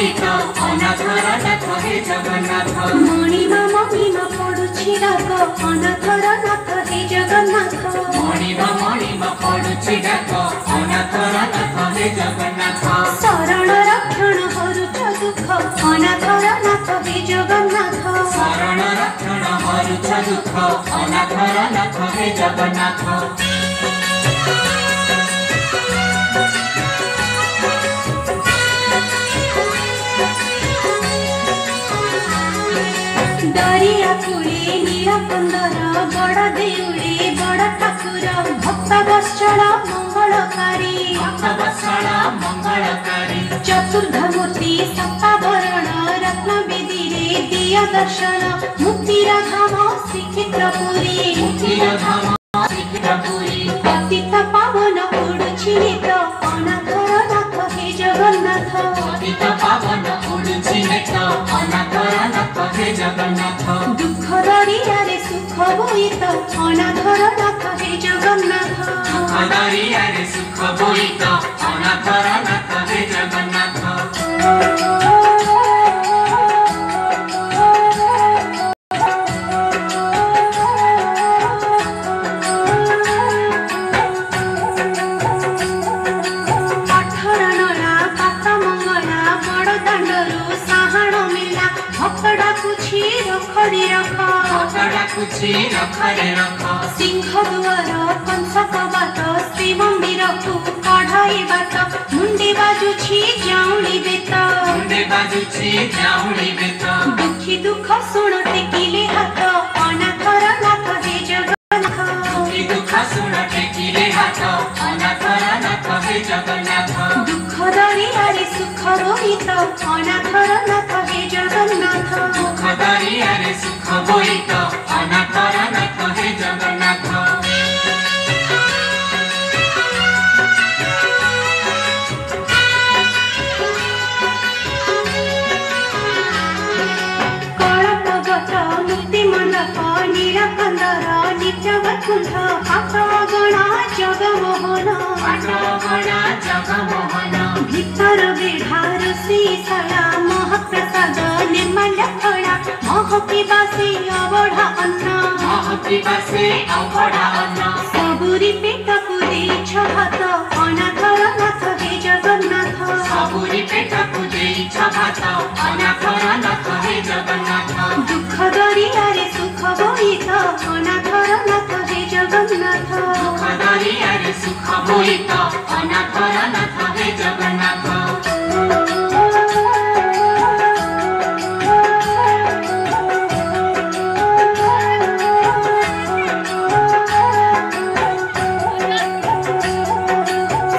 ବୋଇତ ଅନାଥର ନାଥ ହେ ଜଗନ୍ନାଥ। ମଣିମା ପଡୁଛି ଡାକ ଅନାଥର ନାଥ ହେ ଜଗନ୍ନାଥ। ମଣିମା ପଡୁଛି ଡାକ ଅନାଥର ନାଥ ହେ ଜଗନ୍ନାଥ। ଶରଣ ରକ୍ଷଣ ହରୁଛ ଦୁଃଖ ଅନାଥର ନାଥ ହେ ଜଗନ୍ନାଥ। ଶରଣ ରକ୍ଷଣ ହରୁଛ ଦୁଃଖ ଅନାଥର ନାଥ ହେ ଜଗନ୍ନାଥ। दरिया कूले नीलकंदर बड़ देउले बड़ ठाकुर भक्त वत्सल मंगलकारी चतुर्ध मूर्ति सप्तावरण रत्न विधि दिया दर्शन मुक्तिर धाम श्रीक्षेत्रपुरी। पतित पावन उड़ुछि नेत अनाथर नाथ हे जगन्नाथ। दुख दरियारे सुख बोईत अनाथर नाथ हे जगन्नाथ। सिंह दुआर कंस कवाट श्री मंदिर को कढ़ाई बाट मुंडे बाजुछि जाऊली बेत। दुखी दुख शुण टेकिले हाथ अनाथर नाथ हे जगन्नाथ। दुख दरियारे सुख बोईत अनाथर नाथ हे जगन्नाथ। कलपगत मुक्ति मंडप नीलकंदर नित्य वैकुंठ पाटगणा जगमोहन। भीतर बेढ़ा ऋषिशाला महाप्रसाद निर्माल्य फड़ा महपिबासे अबढ़ा अन्न। सबुरी पेट पुरे छभात अनाथर नाथ हे जगन्नाथ। दुख दरियारे सुख बोईत अनाथर नाथ हे जगन्नाथ।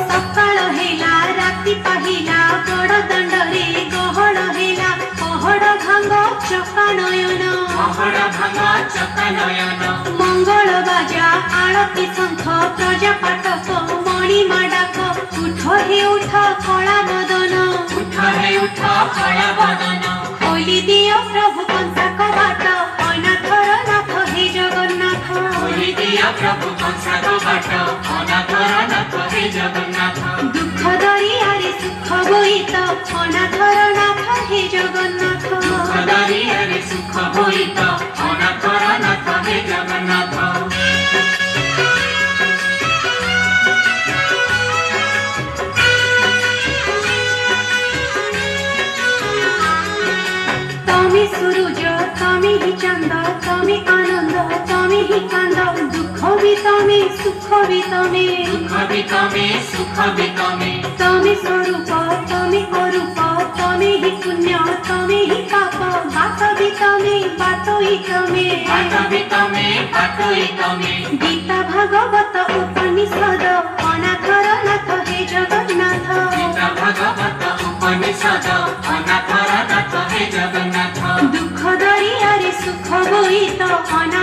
सकाळ हेला राति पाहिला बड़ दंडरे गहळ हेला पहड़ भांग चकानयन। मंगल बाजा आरती शंख प्रजापाठक मणिमा डाक उठ हे उठ कला बदन। खोली दियो प्रभु कंसा कवाट अनाथर नाथ हे जगन्नाथ। दुख दरियारे सुख बोईत अनाथर नाथ हे जगन्नाथ। तमे सूरज तमे ही चंद तमे आनंद तमे ही कांद दुख भी तमे सुख भी तमे। तमे स्वरूप तमे अरूप तमे ही पुण्य तमे ही पाप बात भी तमे बातोई तमे। गीता भागवत उपनिषद अनाथर नाथ हे जगन्नाथ। दुख दरियारे सुख बोईत अनाथ